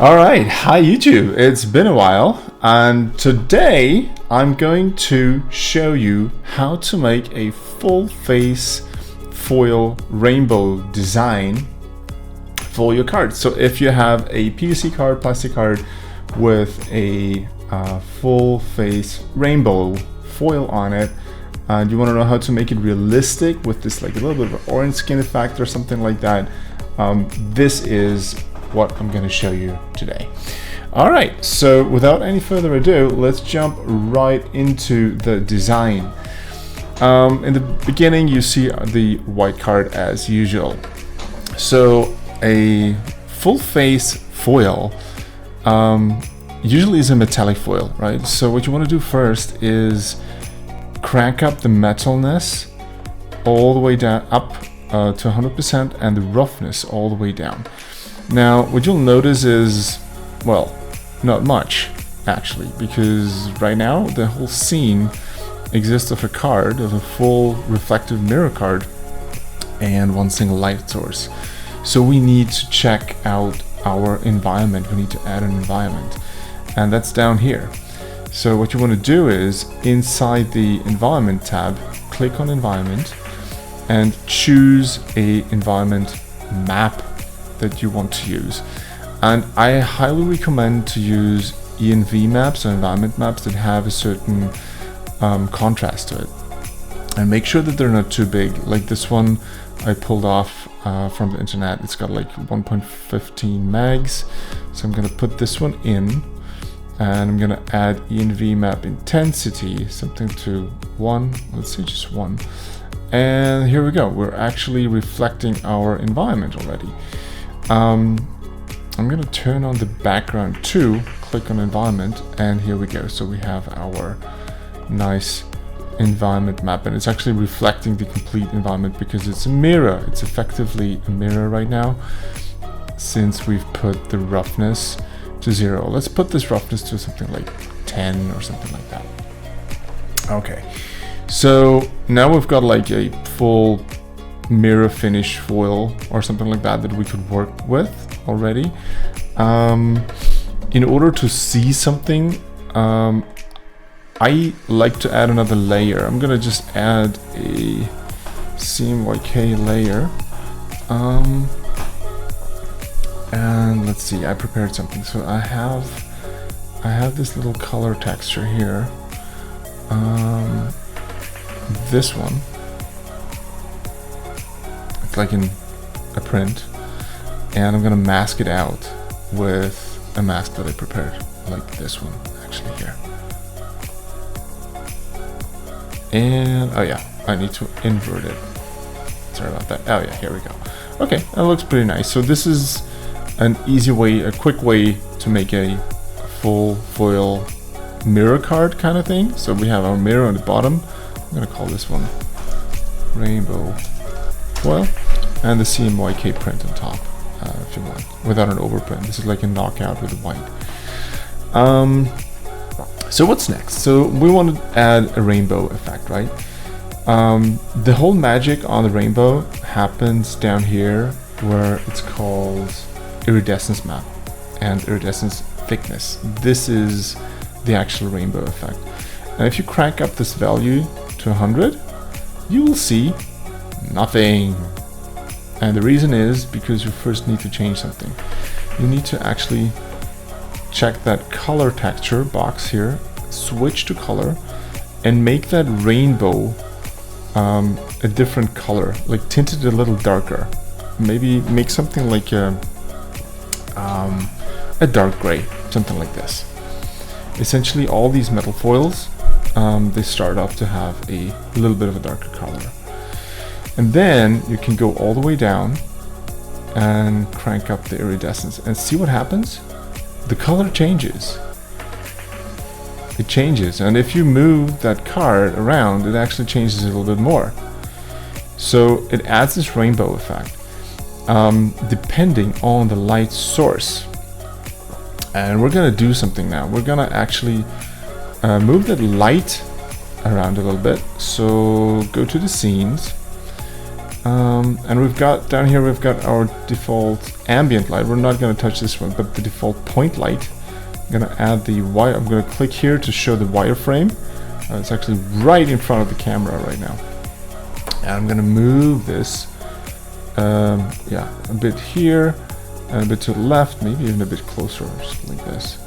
All right, hi YouTube. It's been a while, and today I'm going to show you how to make a full face foil rainbow design for your card. So if you have a PVC card, plastic card with a full face rainbow foil on it, and you want to know how to make it realistic with this like a little bit of an orange skin effect or something like that, this is what I'm going to show you today. All right, so without any further ado, let's jump right into the design. In the beginning, you see the white card as usual. So a full face foil usually is a metallic foil, right? So what you want to do first is crank up the metalness all the way down up to 100% and the roughness all the way down. Now, what you'll notice is, well, not much actually, because right now the whole scene exists of a card, of a full reflective mirror card and one single light source. So we need to check out our environment. We need to add an environment, and that's down here. So what you want to do is inside the environment tab, click on environment and choose a environment map that you want to use. And I highly recommend to use ENV maps or environment maps that have a certain contrast to it, and make sure that they're not too big. Like this one I pulled off from the internet. It's got like 1.15 megs, so I'm gonna put this one in, and I'm gonna add ENV map intensity, something to 1, let's say just 1, and here we go. We're actually reflecting our environment already. I'm gonna turn on the background too, click on environment, and here we go. So we have our nice environment map, and it's actually reflecting the complete environment because it's a mirror. It's effectively a mirror right now, since we've put the roughness to 0. Let's put this roughness to something like 10 or something like that. Okay, so now we've got like a full mirror finish foil or something like that we could work with already. In order to see something, I like to add another layer. I'm gonna just add a CMYK layer, and let's see, I prepared something. So I have this little color texture here, this one, like in a print, and I'm gonna mask it out with a mask that I prepared, like this one actually here. And oh yeah, I need to invert it, sorry about that. Oh yeah, here we go. Okay, that looks pretty nice. So this is an easy way, a quick way to make a full foil mirror card kind of thing. So we have our mirror on the bottom. I'm gonna call this one rainbow foil, and the CMYK print on top, if you want, without an overprint. This is like a knockout with the white. So what's next? So we want to add a rainbow effect, right? The whole magic on the rainbow happens down here, where it's called iridescence map and iridescence thickness. This is the actual rainbow effect. And if you crank up this value to 100, you will see nothing. And the reason is because you first need to change something. You need to actually check that color texture box here, switch to color, and make that rainbow a different color, like tint it a little darker. Maybe make something like a dark gray, something like this. Essentially, all these metal foils, they start off to have a little bit of a darker color. And then you can go all the way down and crank up the iridescence and see what happens. The color changes. It changes, and if you move that card around, it actually changes a little bit more. So it adds this rainbow effect, depending on the light source. And we're gonna do something now. We're gonna actually move that light around a little bit. So go to the scenes, And we've got down here, we've got our default ambient light. We're not going to touch this one, but the default point light. I'm going to add the wire. I'm going to click here to show the wireframe. It's actually right in front of the camera right now. And I'm going to move this, yeah, a bit here, and a bit to the left, maybe even a bit closer, just like this.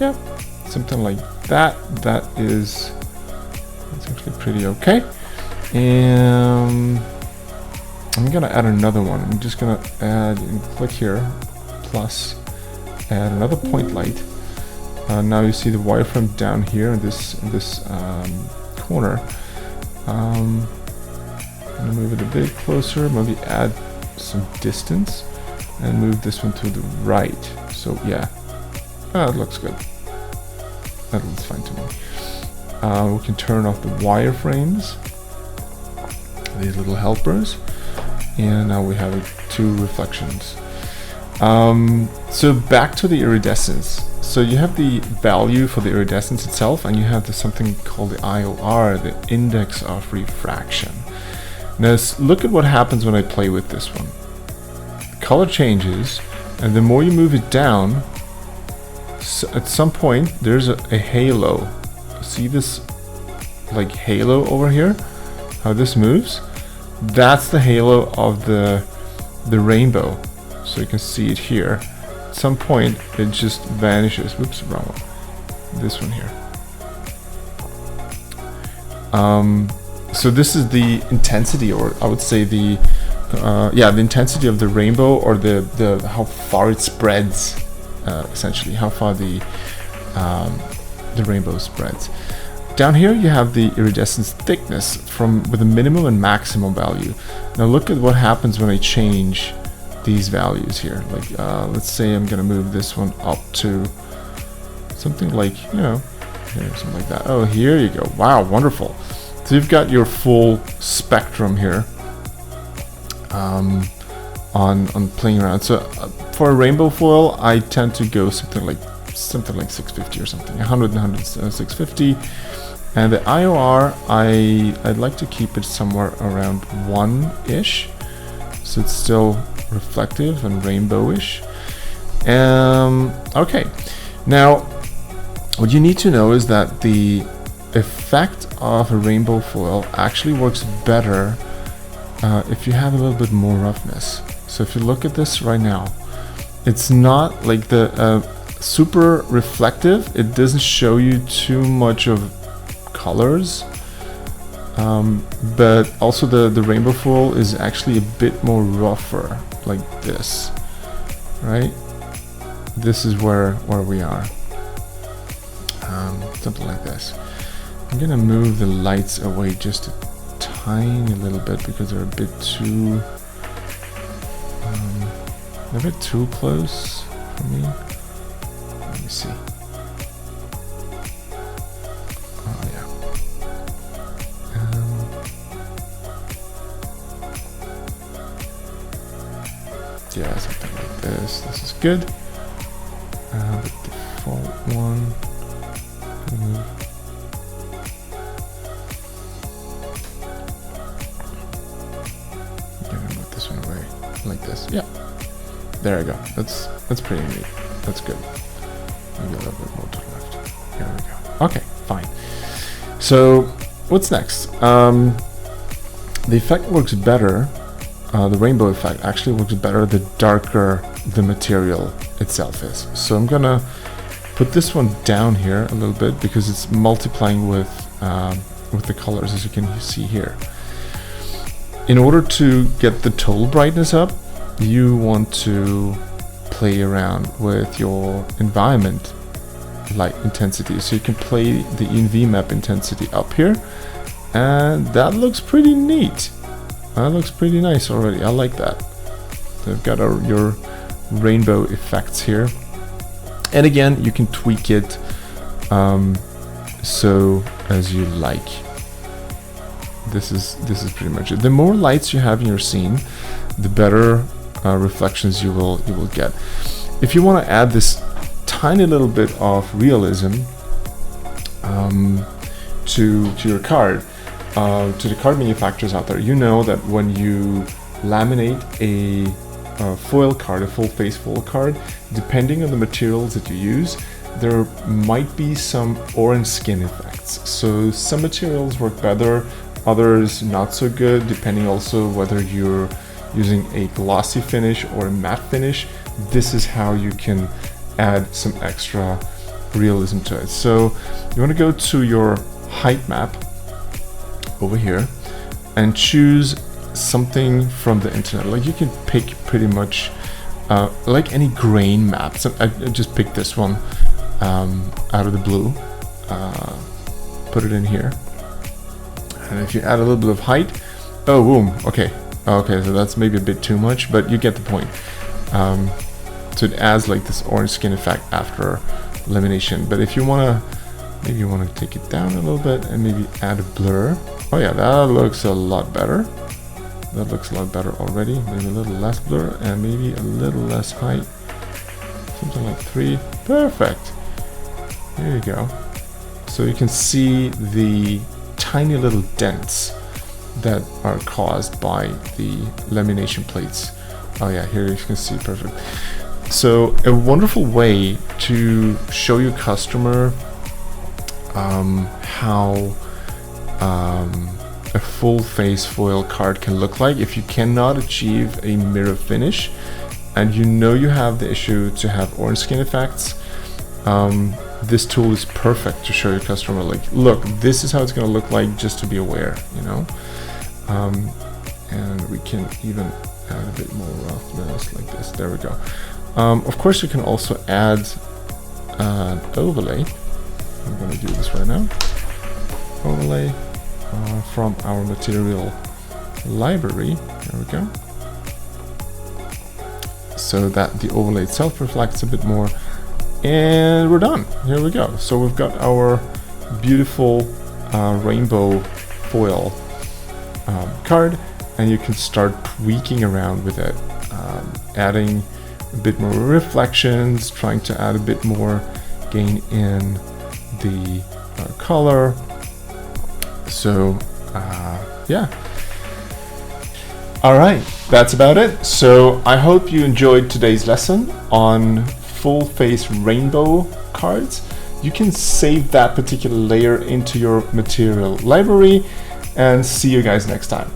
Yeah, something like that. That's actually pretty okay. And I'm gonna add another one. I'm just gonna add and click here, plus add another point light. Now you see the wireframe down here in this corner. I'm gonna move it a bit closer, maybe add some distance, and move this one to the right. So yeah, it looks good. That looks fine to me. We can turn off the wireframes, these little helpers, and now we have two reflections. So back to the iridescence. So you have the value for the iridescence itself, and you have something called the IOR, the index of refraction. Now look at what happens when I play with this one. The color changes, and the more you move it down, so at some point there's a halo. See this like halo over here? How this moves? That's the halo of the rainbow. So you can see it here. At some point it just vanishes. Whoops, wrong one. This one here. So this is the intensity, or I would say the intensity of the rainbow, or the how far it spreads, essentially how far the rainbow spreads. Down here you have the iridescence thickness with a minimum and maximum value. Now look at what happens when I change these values here. Like let's say I'm gonna move this one up to something like, here, something like that. Oh, here you go. Wow, wonderful. So you've got your full spectrum here on playing around. So for a rainbow foil, I tend to go something like 650 or something, 100 and 100, 650. And the IOR, I'd like to keep it somewhere around 1-ish, so it's still reflective and rainbowish. Okay, now what you need to know is that the effect of a rainbow foil actually works better if you have a little bit more roughness. So if you look at this right now, it's not like the super reflective. It doesn't show you too much of colors, but also the rainbow foil is actually a bit more rougher, like this, right? This is where we are, something like this. I'm gonna move the lights away just a tiny little bit because they're a bit too close for me. Let me see. Oh yeah. Yeah, something like this. This is good. The default one. Move this one away like this. Yeah. There we go. That's pretty neat. That's good. Maybe a little bit more to the left. Here we go. Okay, fine. So what's next? The effect works better. The rainbow effect actually works better the darker the material itself is. So I'm gonna put this one down here a little bit because it's multiplying with the colors, as you can see here. In order to get the total brightness up, you want to play around with your environment light intensity. So you can play the ENV map intensity up here, and that looks pretty neat. That looks pretty nice already. I like that. So we've got your rainbow effects here, and again you can tweak it so as you like. This is pretty much it. The more lights you have in your scene, the better reflections you will get. If you want to add this tiny little bit of realism to your card, to the card manufacturers out there, you know that when you laminate a foil card, a full face foil card, depending on the materials that you use, there might be some orange skin effects. So some materials work better, others not so good, depending also whether you're using a glossy finish or a matte finish. This is how you can add some extra realism to it. So you want to go to your height map over here and choose something from the internet. Like you can pick pretty much like any grain map. So I just picked this one out of the blue, put it in here, and if you add a little bit of height, oh boom, okay, so that's maybe a bit too much, but you get the point. So it adds like this orange skin effect after lamination. But if you want to, maybe you want to take it down a little bit and maybe add a blur. Oh yeah, that looks a lot better. That looks a lot better already. Maybe a little less blur and maybe a little less height. Something like 3. Perfect. There you go. So you can see the tiny little dents that are caused by the lamination plates. Oh yeah, here you can see perfect. So a wonderful way to show your customer how a full face foil card can look like. If you cannot achieve a mirror finish and you know you have the issue to have orange skin effects, this tool is perfect to show your customer, like, look, this is how it's going to look like, just to be aware, you know. And we can even add a bit more roughness like this. There we go. Of course, you can also add an overlay. I'm going to do this right now. Overlay from our material library. There we go. So that the overlay itself reflects a bit more. And we're done. Here we go. So we've got our beautiful rainbow foil card, and you can start tweaking around with it, adding a bit more reflections, trying to add a bit more gain in the color. So yeah. All right, that's about it. So I hope you enjoyed today's lesson on full face rainbow cards. You can save that particular layer into your material library, and see you guys next time.